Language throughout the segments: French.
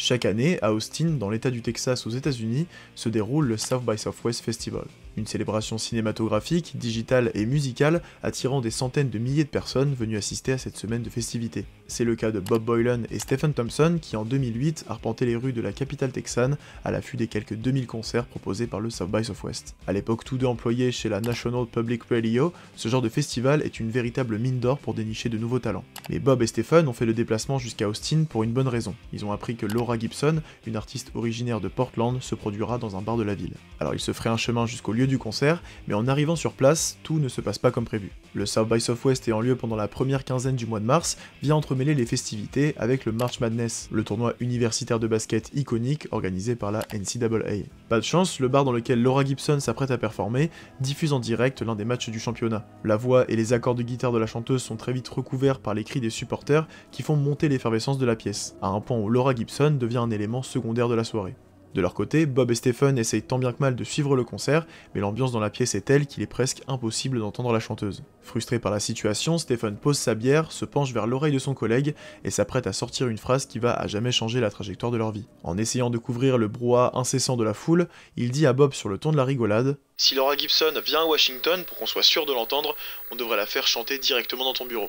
Chaque année, à Austin, dans l'état du Texas aux États-Unis, se déroule le South by Southwest Festival, une célébration cinématographique, digitale et musicale attirant des centaines de milliers de personnes venues assister à cette semaine de festivités. C'est le cas de Bob Boilen et Stephen Thompson qui en 2008 arpentaient les rues de la capitale texane à l'affût des quelques 2000 concerts proposés par le South by Southwest. À l'époque tous deux employés chez la National Public Radio, ce genre de festival est une véritable mine d'or pour dénicher de nouveaux talents. Mais Bob et Stephen ont fait le déplacement jusqu'à Austin pour une bonne raison. Ils ont appris que Laura Gibson, une artiste originaire de Portland, se produira dans un bar de la ville. Alors ils se feraient un chemin jusqu'au lieu du concert, mais en arrivant sur place, tout ne se passe pas comme prévu. Le South by Southwest ayant lieu pendant la première quinzaine du mois de mars, vient entremêler les festivités avec le March Madness, le tournoi universitaire de basket iconique organisé par la NCAA. Pas de chance, le bar dans lequel Laura Gibson s'apprête à performer diffuse en direct l'un des matchs du championnat. La voix et les accords de guitare de la chanteuse sont très vite recouverts par les cris des supporters qui font monter l'effervescence de la pièce, à un point où Laura Gibson devient un élément secondaire de la soirée. De leur côté, Bob et Stephen essayent tant bien que mal de suivre le concert, mais l'ambiance dans la pièce est telle qu'il est presque impossible d'entendre la chanteuse. Frustré par la situation, Stephen pose sa bière, se penche vers l'oreille de son collègue et s'apprête à sortir une phrase qui va à jamais changer la trajectoire de leur vie. En essayant de couvrir le brouhaha incessant de la foule, il dit à Bob sur le ton de la rigolade « Si Laura Gibson vient à Washington pour qu'on soit sûr de l'entendre, on devrait la faire chanter directement dans ton bureau. »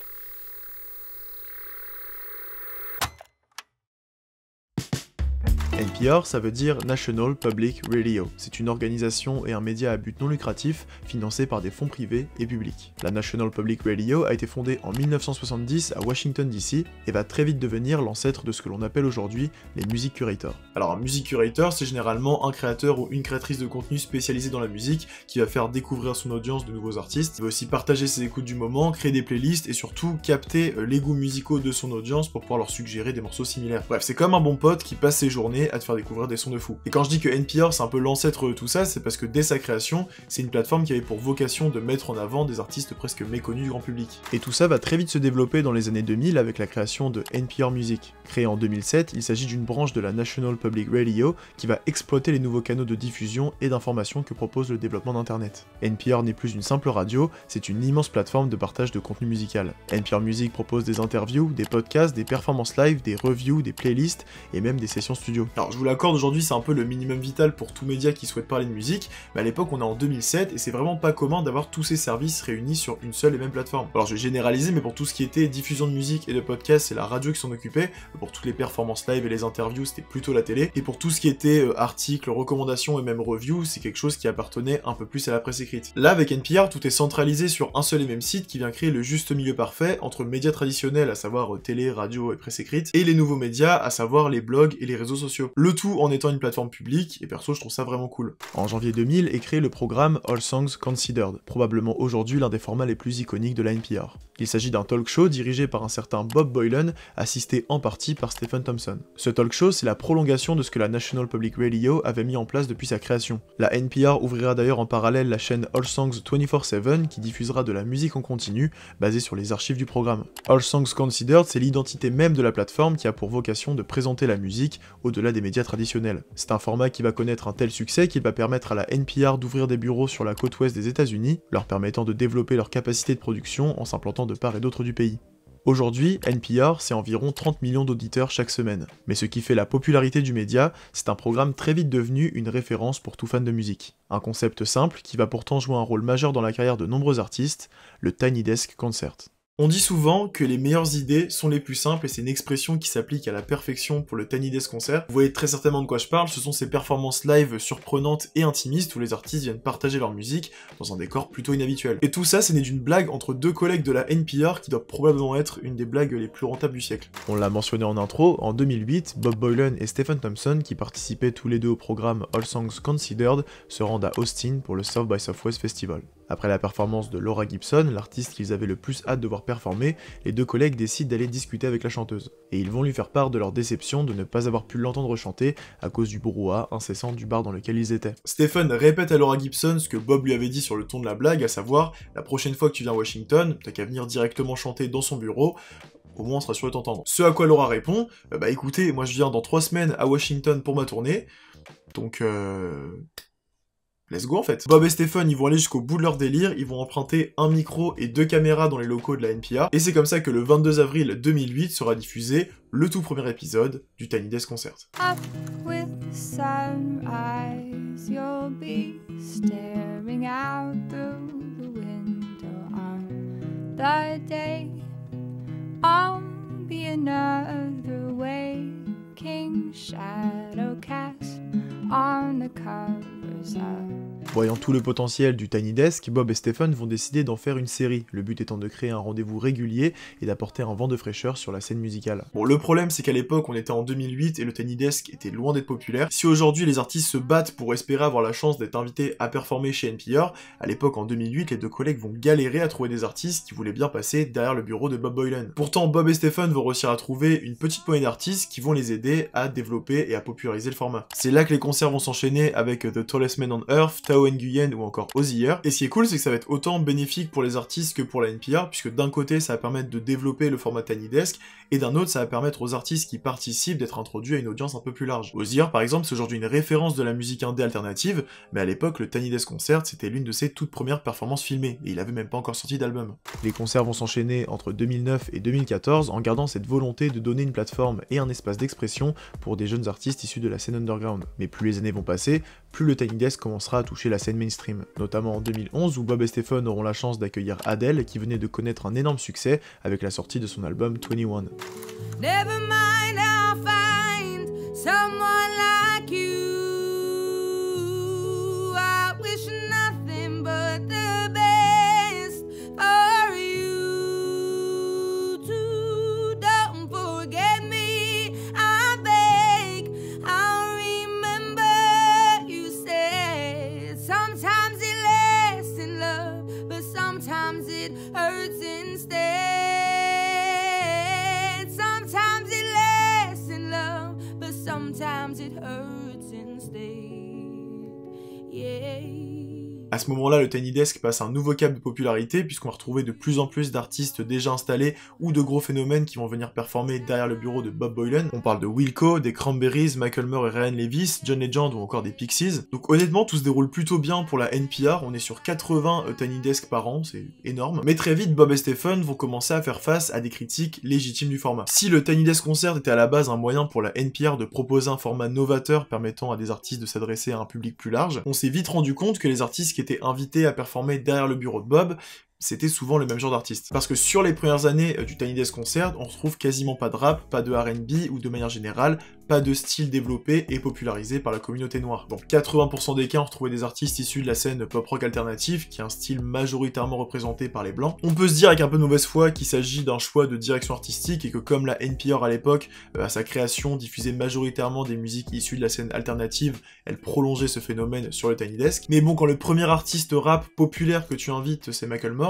NPR, ça veut dire National Public Radio. C'est une organisation et un média à but non lucratif financé par des fonds privés et publics. La National Public Radio a été fondée en 1970 à Washington DC et va très vite devenir l'ancêtre de ce que l'on appelle aujourd'hui les music curators. Alors un music curator, c'est généralement un créateur ou une créatrice de contenu spécialisée dans la musique qui va faire découvrir son audience de nouveaux artistes. Il va aussi partager ses écoutes du moment, créer des playlists et surtout capter les goûts musicaux de son audience pour pouvoir leur suggérer des morceaux similaires. Bref, c'est comme un bon pote qui passe ses journées à te faire découvrir des sons de fou. Et quand je dis que NPR c'est un peu l'ancêtre de tout ça, c'est parce que dès sa création, c'est une plateforme qui avait pour vocation de mettre en avant des artistes presque méconnus du grand public. Et tout ça va très vite se développer dans les années 2000 avec la création de NPR Music. Créé en 2007, il s'agit d'une branche de la National Public Radio qui va exploiter les nouveaux canaux de diffusion et d'information que propose le développement d'Internet. NPR n'est plus une simple radio, c'est une immense plateforme de partage de contenu musical. NPR Music propose des interviews, des podcasts, des performances live, des reviews, des playlists et même des sessions studio. Alors je vous l'accorde, aujourd'hui c'est un peu le minimum vital pour tout média qui souhaite parler de musique, mais à l'époque on est en 2007 et c'est vraiment pas commun d'avoir tous ces services réunis sur une seule et même plateforme. Alors je vais généraliser, mais pour tout ce qui était diffusion de musique et de podcast, c'est la radio qui s'en occupait, pour toutes les performances live et les interviews, c'était plutôt la télé, et pour tout ce qui était articles, recommandations et même reviews, c'est quelque chose qui appartenait un peu plus à la presse écrite. Là avec NPR, tout est centralisé sur un seul et même site qui vient créer le juste milieu parfait entre médias traditionnels, à savoir télé, radio et presse écrite, et les nouveaux médias, à savoir les blogs et les réseaux sociaux. Le tout en étant une plateforme publique, et perso je trouve ça vraiment cool. En janvier 2000 est créé le programme All Songs Considered, probablement aujourd'hui l'un des formats les plus iconiques de la NPR. Il s'agit d'un talk show dirigé par un certain Bob Boilen, assisté en partie par Stephen Thompson. Ce talk show, c'est la prolongation de ce que la National Public Radio avait mis en place depuis sa création. La NPR ouvrira d'ailleurs en parallèle la chaîne All Songs 24/7 qui diffusera de la musique en continu, basée sur les archives du programme. All Songs Considered, c'est l'identité même de la plateforme qui a pour vocation de présenter la musique au-delà des médias traditionnels. C'est un format qui va connaître un tel succès qu'il va permettre à la NPR d'ouvrir des bureaux sur la côte ouest des États-Unis, leur permettant de développer leur capacité de production en s'implantant de part et d'autre du pays. Aujourd'hui, NPR, c'est environ 30 millions d'auditeurs chaque semaine. Mais ce qui fait la popularité du média, c'est un programme très vite devenu une référence pour tout fan de musique. Un concept simple qui va pourtant jouer un rôle majeur dans la carrière de nombreux artistes, le Tiny Desk Concert. On dit souvent que les meilleures idées sont les plus simples et c'est une expression qui s'applique à la perfection pour le Tiny Desk Concert. Vous voyez très certainement de quoi je parle, ce sont ces performances live surprenantes et intimistes où les artistes viennent partager leur musique dans un décor plutôt inhabituel. Et tout ça, c'est né d'une blague entre deux collègues de la NPR qui doit probablement être une des blagues les plus rentables du siècle. On l'a mentionné en intro, en 2008, Bob Boilen et Stephen Thompson, qui participaient tous les deux au programme All Songs Considered, se rendent à Austin pour le South by Southwest Festival. Après la performance de Laura Gibson, l'artiste qu'ils avaient le plus hâte de voir performer, les deux collègues décident d'aller discuter avec la chanteuse. Et ils vont lui faire part de leur déception de ne pas avoir pu l'entendre chanter à cause du brouhaha incessant du bar dans lequel ils étaient. Stephen répète à Laura Gibson ce que Bob lui avait dit sur le ton de la blague, à savoir « La prochaine fois que tu viens à Washington, t'as qu'à venir directement chanter dans son bureau, au moins on sera sûr de t'entendre. » Ce à quoi Laura répond « Bah écoutez, moi je viens dans 3 semaines à Washington pour ma tournée, donc let's go en fait. Bob et Stephen, ils vont aller jusqu'au bout de leur délire, ils vont emprunter un micro et 2 caméras dans les locaux de la NPR, et c'est comme ça que le 22 avril 2008 sera diffusé le tout premier épisode du Tiny Desk Concert. Up with the sunrise, you'll be staring out through the window on the day. I'll be another waking shadow cast on the covers of. Voyant tout le potentiel du Tiny Desk, Bob et Stephen vont décider d'en faire une série, le but étant de créer un rendez-vous régulier et d'apporter un vent de fraîcheur sur la scène musicale. Bon, le problème c'est qu'à l'époque on était en 2008 et le Tiny Desk était loin d'être populaire. Si aujourd'hui les artistes se battent pour espérer avoir la chance d'être invités à performer chez NPR, à l'époque en 2008 les deux collègues vont galérer à trouver des artistes qui voulaient bien passer derrière le bureau de Bob Boilen. Pourtant Bob et Stephen vont réussir à trouver une petite poignée d'artistes qui vont les aider à développer et à populariser le format. C'est là que les concerts vont s'enchaîner avec The Tallest Man on Earth, Tao Nguyen ou encore Ozzy Ear. Et ce qui est cool, c'est que ça va être autant bénéfique pour les artistes que pour la NPR, puisque d'un côté, ça va permettre de développer le format Tiny Desk, et d'un autre, ça va permettre aux artistes qui participent d'être introduits à une audience un peu plus large. Ozzy Ear, par exemple, c'est aujourd'hui une référence de la musique indé alternative, mais à l'époque, le Tiny Desk Concert, c'était l'une de ses toutes premières performances filmées, et il avait même pas encore sorti d'album. Les concerts vont s'enchaîner entre 2009 et 2014, en gardant cette volonté de donner une plateforme et un espace d'expression pour des jeunes artistes issus de la scène underground. Mais plus les années vont passer, plus le Tiny Desk commencera à toucher la scène mainstream, notamment en 2011 où Bob et Stephen auront la chance d'accueillir Adele qui venait de connaître un énorme succès avec la sortie de son album 21. Never mind, I'll find someone like you. I wish nothing but the best for you too. Don't forget me, I beg. I'll remember you said sometimes it lasts in love, but sometimes it hurts instead. Sometimes it hurts instead, yeah. À ce moment-là, le Tiny Desk passe un nouveau cap de popularité puisqu'on va retrouver de plus en plus d'artistes déjà installés ou de gros phénomènes qui vont venir performer derrière le bureau de Bob Boilen. On parle de Wilco, des Cranberries, Macklemore et Ryan Lewis, John Legend ou encore des Pixies. Donc honnêtement, tout se déroule plutôt bien pour la NPR, on est sur 80 Tiny Desk par an, c'est énorme. Mais très vite, Bob et Stephen vont commencer à faire face à des critiques légitimes du format. Si le Tiny Desk Concert était à la base un moyen pour la NPR de proposer un format novateur permettant à des artistes de s'adresser à un public plus large, on s'est vite rendu compte que les artistes qui étaient invités à performer derrière le bureau de Bob, c'était souvent le même genre d'artiste. Parce que sur les premières années du Tiny Desk Concert, on retrouve quasiment pas de rap, pas de R&B, ou de manière générale, pas de style développé et popularisé par la communauté noire. Dans 80% des cas, on retrouvait des artistes issus de la scène pop-rock alternative, qui est un style majoritairement représenté par les blancs. On peut se dire avec un peu de mauvaise foi qu'il s'agit d'un choix de direction artistique, et que comme la NPR à l'époque, à sa création, diffusait majoritairement des musiques issues de la scène alternative, elle prolongeait ce phénomène sur le Tiny Desk. Mais bon, quand le premier artiste rap populaire que tu invites, c'est Macklemore,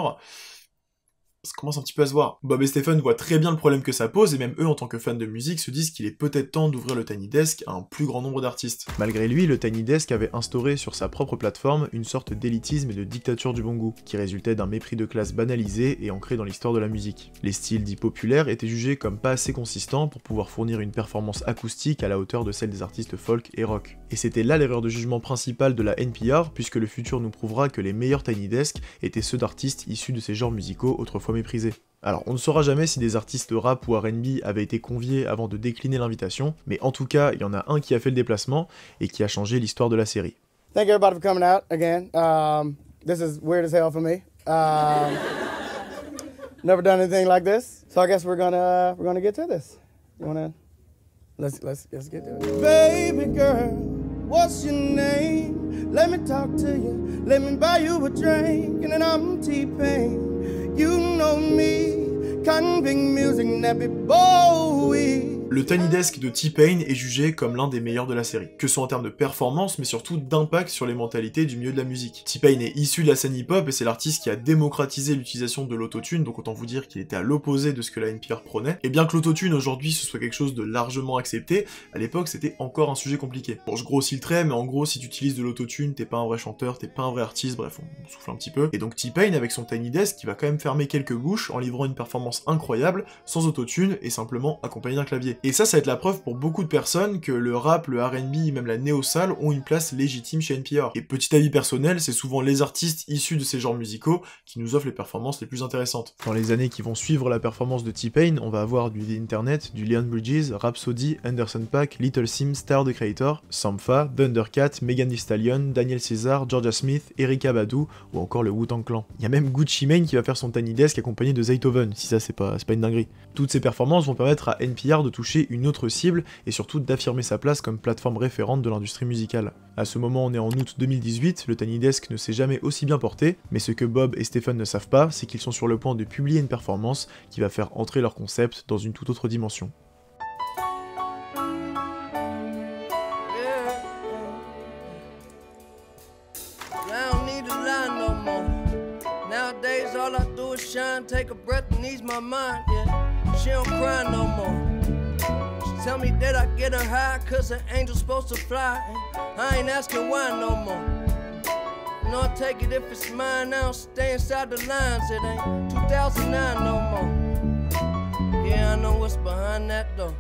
ça commence un petit peu à se voir. Bob et Stephen voient très bien le problème que ça pose, et même eux, en tant que fans de musique, se disent qu'il est peut-être temps d'ouvrir le Tiny Desk à un plus grand nombre d'artistes. Malgré lui, le Tiny Desk avait instauré sur sa propre plateforme une sorte d'élitisme et de dictature du bon goût, qui résultait d'un mépris de classe banalisé et ancré dans l'histoire de la musique. Les styles dits populaires étaient jugés comme pas assez consistants pour pouvoir fournir une performance acoustique à la hauteur de celle des artistes folk et rock. Et c'était là l'erreur de jugement principale de la NPR, puisque le futur nous prouvera que les meilleurs Tiny Desk étaient ceux d'artistes issus de ces genres musicaux autrefois méprisés. Alors, on ne saura jamais si des artistes rap ou R&B avaient été conviés avant de décliner l'invitation, mais en tout cas, il y en a un qui a fait le déplacement et qui a changé l'histoire de la série. Thank everybody for coming out again. This is weird as hell for me. Never done anything like this, so I guess we're gonna get to this. You wanna? Let's get to it. Baby girl, what's your name? Let me talk to you. Let me buy you a drink, and then I'm T-Pain. You know me, convict music, Nappy Bowie. Le Tiny Desk de T-Pain est jugé comme l'un des meilleurs de la série, que ce soit en termes de performance, mais surtout d'impact sur les mentalités du milieu de la musique. T-Pain est issu de la scène hip-hop et c'est l'artiste qui a démocratisé l'utilisation de l'autotune, donc autant vous dire qu'il était à l'opposé de ce que la NPR prônait. Et bien que l'autotune aujourd'hui ce soit quelque chose de largement accepté, à l'époque c'était encore un sujet compliqué. Bon, je grossis le trait, mais en gros si tu utilises de l'autotune, t'es pas un vrai chanteur, t'es pas un vrai artiste, bref, on souffle un petit peu. Et donc T-Pain avec son Tiny Desk qui va quand même fermer quelques bouches en livrant une performance incroyable, sans autotune et simplement accompagné d'un clavier. Et ça va être la preuve pour beaucoup de personnes que le rap, le R&B et même la néo-soul ont une place légitime chez NPR. Et petit avis personnel, c'est souvent les artistes issus de ces genres musicaux qui nous offrent les performances les plus intéressantes. Dans les années qui vont suivre la performance de T-Pain, on va avoir du The Internet, du Leon Bridges, Rhapsody, Anderson .Paak, Little Sims, Tyler the Creator, Sampha, Thundercat, Megan Thee Stallion, Daniel Caesar, Georgia Smith, Erykah Badu ou encore le Wu-Tang Clan. Il y a même Gucci Mane qui va faire son Tiny Desk accompagné de Zaytoven, si ça c'est pas une dinguerie. Toutes ces performances vont permettre à NPR de toucher une autre cible et surtout d'affirmer sa place comme plateforme référente de l'industrie musicale. À ce moment, on est en août 2018, le Tiny Desk ne s'est jamais aussi bien porté, mais ce que Bob et Stephen ne savent pas, c'est qu'ils sont sur le point de publier une performance qui va faire entrer leur concept dans une toute autre dimension. Shine, take a breath and ease my mind, yeah. She don't cry no more. She tell me that I get her high, cause an angel's supposed to fly. I ain't asking why no more. You know I take it if it's mine, I don't stay inside the lines. It ain't 2009 no more. Yeah, I know what's behind that door.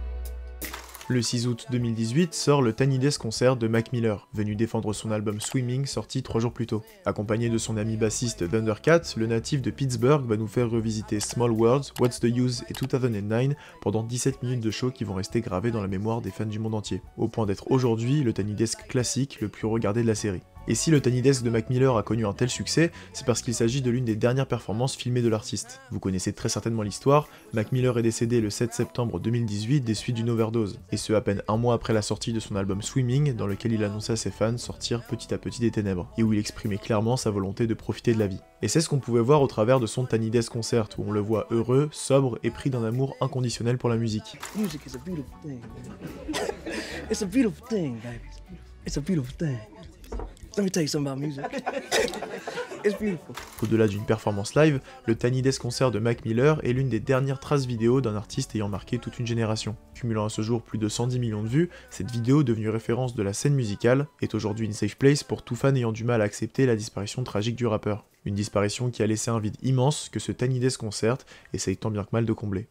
Le 6 août 2018 sort le Tiny Desk Concert de Mac Miller, venu défendre son album Swimming sorti 3 jours plus tôt. Accompagné de son ami bassiste Thundercat, le natif de Pittsburgh va nous faire revisiter Small Worlds, What's the Use et 2009 pendant 17 minutes de show qui vont rester gravés dans la mémoire des fans du monde entier, au point d'être aujourd'hui le Tiny Desk classique le plus regardé de la série. Et si le Tiny Desk de Mac Miller a connu un tel succès, c'est parce qu'il s'agit de l'une des dernières performances filmées de l'artiste. Vous connaissez très certainement l'histoire, Mac Miller est décédé le 7 septembre 2018 des suites d'une overdose, et ce à peine un mois après la sortie de son album Swimming, dans lequel il annonçait à ses fans sortir petit à petit des ténèbres, et où il exprimait clairement sa volonté de profiter de la vie. Et c'est ce qu'on pouvait voir au travers de son Tiny Desk Concert, où on le voit heureux, sobre et pris d'un amour inconditionnel pour la musique. Music is a beautiful thing. It's a beautiful thing, baby. It's a beautiful thing. Let me tell you something about music. It's beautiful. Au-delà d'une performance live, le Tiny Desk Concert de Mac Miller est l'une des dernières traces vidéo d'un artiste ayant marqué toute une génération. Cumulant à ce jour plus de 110 millions de vues, cette vidéo, devenue référence de la scène musicale, est aujourd'hui une safe place pour tout fan ayant du mal à accepter la disparition tragique du rappeur. Une disparition qui a laissé un vide immense que ce Tiny Desk Concert essaye tant bien que mal de combler.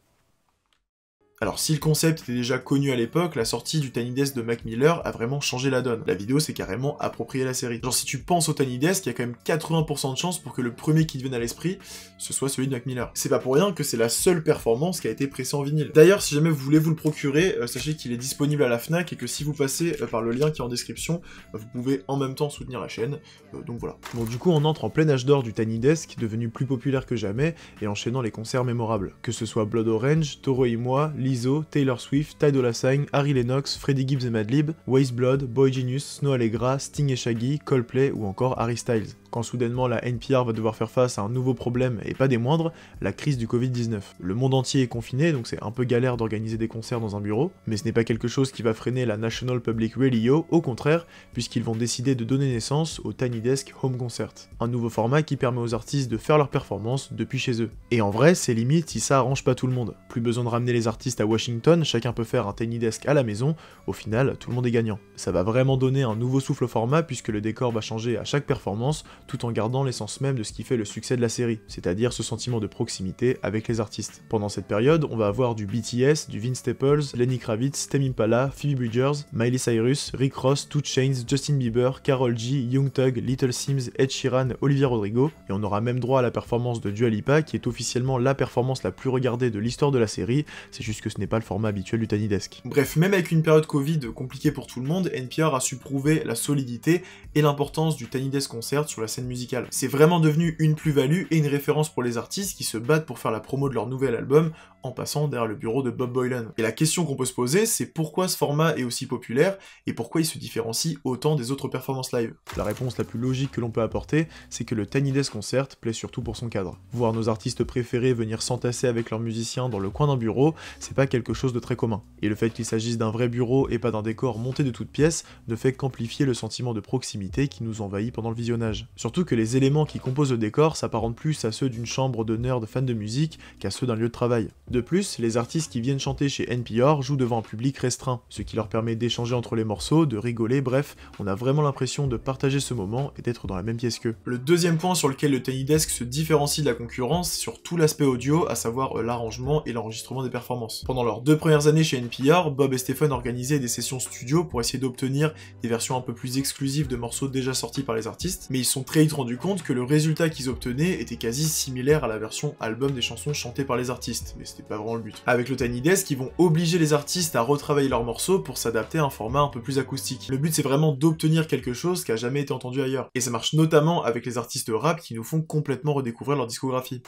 Alors si le concept était déjà connu à l'époque, la sortie du Tiny Desk de Mac Miller a vraiment changé la donne. La vidéo s'est carrément appropriée la série. Genre si tu penses au Tiny Desk, il y a quand même 80% de chances pour que le premier qui te vienne à l'esprit, ce soit celui de Mac Miller. C'est pas pour rien que c'est la seule performance qui a été pressée en vinyle. D'ailleurs, si jamais vous voulez vous le procurer, sachez qu'il est disponible à la Fnac et que si vous passez par le lien qui est en description, vous pouvez en même temps soutenir la chaîne, donc voilà. Bon du coup on entre en plein âge d'or du Tiny Desk, devenu plus populaire que jamais, et enchaînant les concerts mémorables. Que ce soit Blood Orange, Toro et moi, Lizzo, Taylor Swift, Ty Dolla $ign, Harry Lennox, Freddie Gibbs et Madlib, Weyes Blood, Boy Genius, Snow Allegra, Sting et Shaggy, Coldplay ou encore Harry Styles. Quand soudainement la NPR va devoir faire face à un nouveau problème, et pas des moindres, la crise du Covid-19. Le monde entier est confiné, donc c'est un peu galère d'organiser des concerts dans un bureau, mais ce n'est pas quelque chose qui va freiner la National Public Radio, au contraire, puisqu'ils vont décider de donner naissance au Tiny Desk Home Concert. Un nouveau format qui permet aux artistes de faire leurs performances depuis chez eux. Et en vrai, c'est limite si ça arrange pas tout le monde. Plus besoin de ramener les artistes à Washington, chacun peut faire un Tiny Desk à la maison, au final, tout le monde est gagnant. Ça va vraiment donner un nouveau souffle au format, puisque le décor va changer à chaque performance, tout en gardant l'essence même de ce qui fait le succès de la série, c'est-à-dire ce sentiment de proximité avec les artistes. Pendant cette période, on va avoir du BTS, du Vince Staples, Lenny Kravitz, Tame Impala, Phoebe Bridgers, Miley Cyrus, Rick Ross, 2 Chainz, Justin Bieber, Karol G, Young Thug, Little Sims, Ed Sheeran, Olivia Rodrigo, et on aura même droit à la performance de Dua Lipa, qui est officiellement la performance la plus regardée de l'histoire de la série, c'est juste que ce n'est pas le format habituel du Tiny Desk. Bref, même avec une période Covid compliquée pour tout le monde, NPR a su prouver la solidité et l'importance du Tiny Desk Concert sur la scène musicale. C'est vraiment devenu une plus-value et une référence pour les artistes qui se battent pour faire la promo de leur nouvel album en passant derrière le bureau de Bob Boilen. Et la question qu'on peut se poser, c'est pourquoi ce format est aussi populaire et pourquoi il se différencie autant des autres performances live. La réponse la plus logique que l'on peut apporter, c'est que le Tiny Desk Concert plaît surtout pour son cadre. Voir nos artistes préférés venir s'entasser avec leurs musiciens dans le coin d'un bureau, c'est pas quelque chose de très commun. Et le fait qu'il s'agisse d'un vrai bureau et pas d'un décor monté de toutes pièces ne fait qu'amplifier le sentiment de proximité qui nous envahit pendant le visionnage. Surtout que les éléments qui composent le décor s'apparentent plus à ceux d'une chambre de nerds fans de musique qu'à ceux d'un lieu de travail. De plus, les artistes qui viennent chanter chez NPR jouent devant un public restreint, ce qui leur permet d'échanger entre les morceaux, de rigoler, bref, on a vraiment l'impression de partager ce moment et d'être dans la même pièce qu'eux. Le deuxième point sur lequel le Tiny Desk se différencie de la concurrence, c'est sur tout l'aspect audio, à savoir l'arrangement et l'enregistrement des performances. Pendant leurs 2 premières années chez NPR, Bob et Stephen organisaient des sessions studio pour essayer d'obtenir des versions un peu plus exclusives de morceaux déjà sortis par les artistes, mais ils se sont très vite rendus compte que le résultat qu'ils obtenaient était quasi similaire à la version album des chansons chantées par les artistes, mais c'était pas vraiment le but. Avec le Tiny Desk, ils vont obliger les artistes à retravailler leurs morceaux pour s'adapter à un format un peu plus acoustique. Le but c'est vraiment d'obtenir quelque chose qui a jamais été entendu ailleurs. Et ça marche notamment avec les artistes rap qui nous font complètement redécouvrir leur discographie.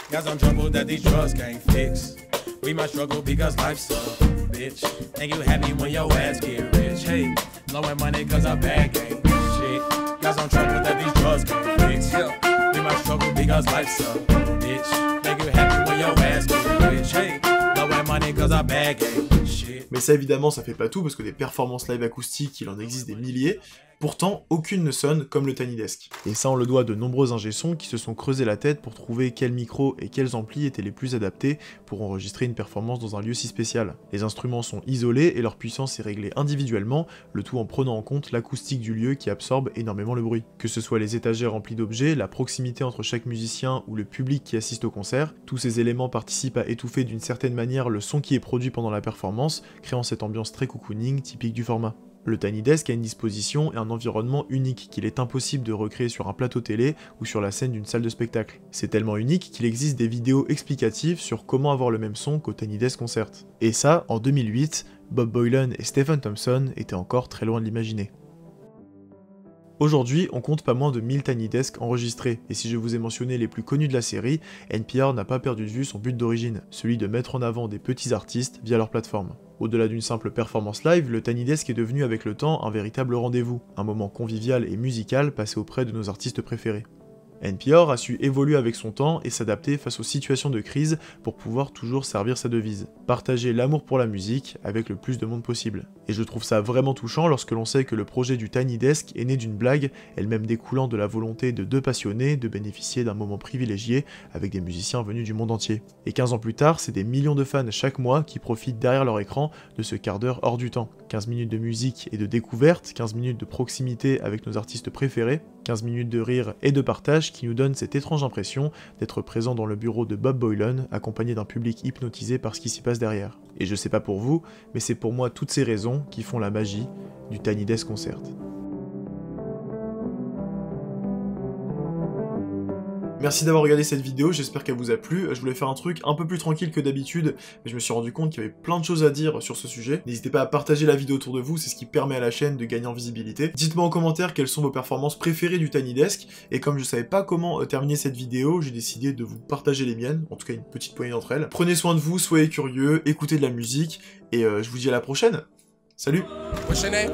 Mais ça évidemment ça fait pas tout parce que des performances live acoustiques il en existe des milliers, pourtant aucune ne sonne comme le Tiny Desk. Et ça on le doit à de nombreux ingé-sons qui se sont creusés la tête pour trouver quels micros et quels amplis étaient les plus adaptés pour enregistrer une performance dans un lieu si spécial. Les instruments sont isolés et leur puissance est réglée individuellement, le tout en prenant en compte l'acoustique du lieu qui absorbe énormément le bruit. Que ce soit les étagères remplies d'objets, la proximité entre chaque musicien ou le public qui assiste au concert, tous ces éléments participent à étouffer d'une certaine manière le son qui est produit pendant la performance, créant cette ambiance très cocooning typique du format. Le Tiny Desk a une disposition et un environnement unique qu'il est impossible de recréer sur un plateau télé ou sur la scène d'une salle de spectacle. C'est tellement unique qu'il existe des vidéos explicatives sur comment avoir le même son qu'au Tiny Desk Concert. Et ça, en 2008, Bob Boilen et Stephen Thompson étaient encore très loin de l'imaginer. Aujourd'hui, on compte pas moins de 1000 Tiny Desk enregistrés, et si je vous ai mentionné les plus connus de la série, NPR n'a pas perdu de vue son but d'origine, celui de mettre en avant des petits artistes via leur plateforme. Au-delà d'une simple performance live, le Tiny Desk est devenu avec le temps un véritable rendez-vous, un moment convivial et musical passé auprès de nos artistes préférés. NPR a su évoluer avec son temps et s'adapter face aux situations de crise pour pouvoir toujours servir sa devise. Partager l'amour pour la musique avec le plus de monde possible. Et je trouve ça vraiment touchant lorsque l'on sait que le projet du Tiny Desk est né d'une blague, elle-même découlant de la volonté de 2 passionnés de bénéficier d'un moment privilégié avec des musiciens venus du monde entier. Et 15 ans plus tard, c'est des millions de fans chaque mois qui profitent derrière leur écran de ce quart d'heure hors du temps. 15 minutes de musique et de découverte, 15 minutes de proximité avec nos artistes préférés, 15 minutes de rire et de partage qui nous donnent cette étrange impression d'être présent dans le bureau de Bob Boilen, accompagné d'un public hypnotisé par ce qui s'y passe derrière. Et je sais pas pour vous, mais c'est pour moi toutes ces raisons qui font la magie du Tiny Desk Concert. Merci d'avoir regardé cette vidéo, j'espère qu'elle vous a plu. Je voulais faire un truc un peu plus tranquille que d'habitude, mais je me suis rendu compte qu'il y avait plein de choses à dire sur ce sujet. N'hésitez pas à partager la vidéo autour de vous, c'est ce qui permet à la chaîne de gagner en visibilité. Dites-moi en commentaire quelles sont vos performances préférées du Tiny Desk, et comme je savais pas comment terminer cette vidéo, j'ai décidé de vous partager les miennes, en tout cas une petite poignée d'entre elles. Prenez soin de vous, soyez curieux, écoutez de la musique, et je vous dis à la prochaine. Salut! What's your name?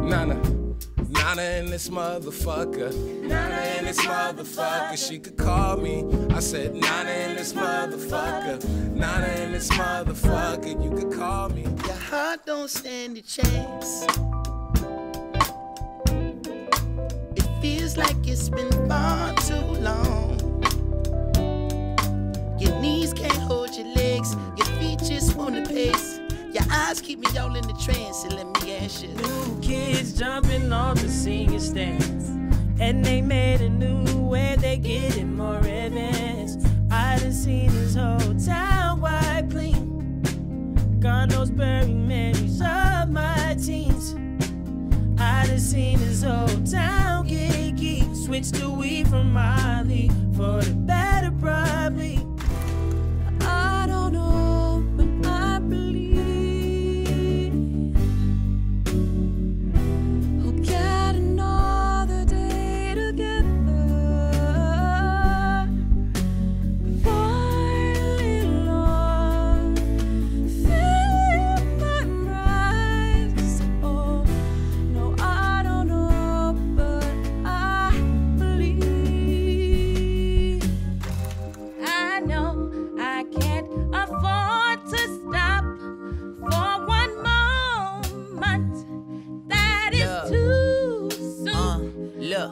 Nana. Nana in this motherfucker. Nana in this motherfucker. She could call me. I said Nana in this motherfucker. Nana in this motherfucker. You could call me. Your heart don't stand a chance. It feels like it's been far too long. Your knees can't hold your legs. Your feet just wanna pace. Your eyes keep me all in the trance, and let me ask you. New kids jumping off the senior stands, and they made a new way, they getting more advanced. I done seen this whole town wide clean. God knows bury memories of my teens. I done seen this whole town get geek, switch the weed from Molly for the better probably. I don't know, but I believe.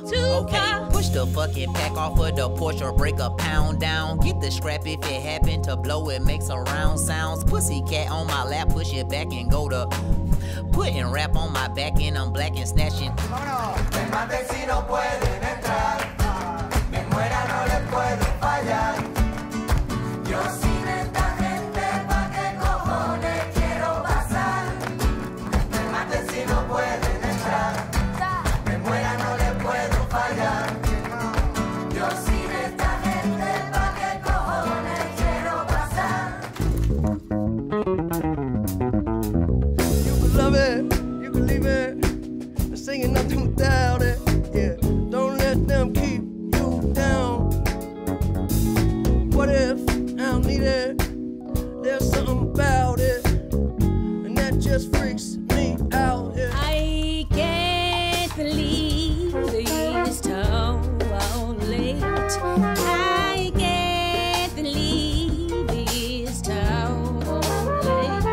Yeah, okay. Push the fucking pack off of the porch or break a pound down. Get the scrap if it happen to blow, it makes a round sounds. Pussycat on my lap, push it back and go to putting rap on my back and I'm black and snatching. Me maten si no pueden entrar, me muera no les puedo fallar. Yo sin esta gente pa' qué cojones quiero pasar. Me maten si no pueden entrar, me muera no les puedo fallar. Yo sin esta gente pa' qué cojones quiero pasar. You can love it, you can leave it. They're singing nothing without it. Yeah, don't let them keep you down. What if I don't need it? There's something about it, and that just freaks me out. Yeah. I can't believe it's so late. I can't believe it's so late.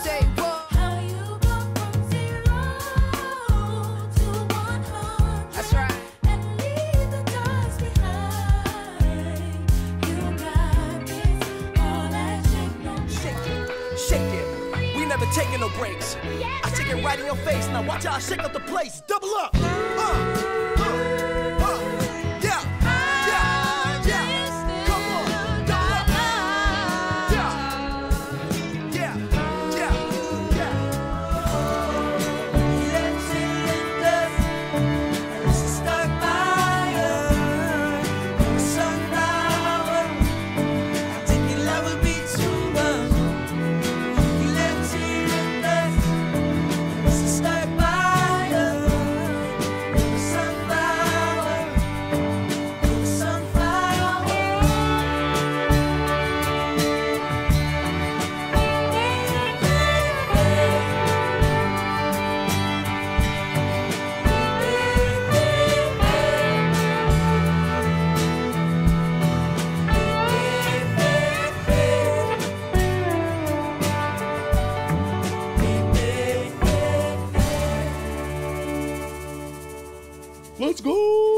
Say what? How you go from 0 to 100? That's right. And leave the dust behind. You got this, all that shit, no Shake it. We never taking no breaks. I shake it right in your face. Now watch how I shake up the place. Double up. Yeah. Yeah. Yeah. Come on. Double up. Yeah. Yeah. Yeah. Yeah. Let's hit the let's start fire. Sunflower, I think your love would be too much. Let's hit the let's start fire. Sunflower, sunflower. Let's go.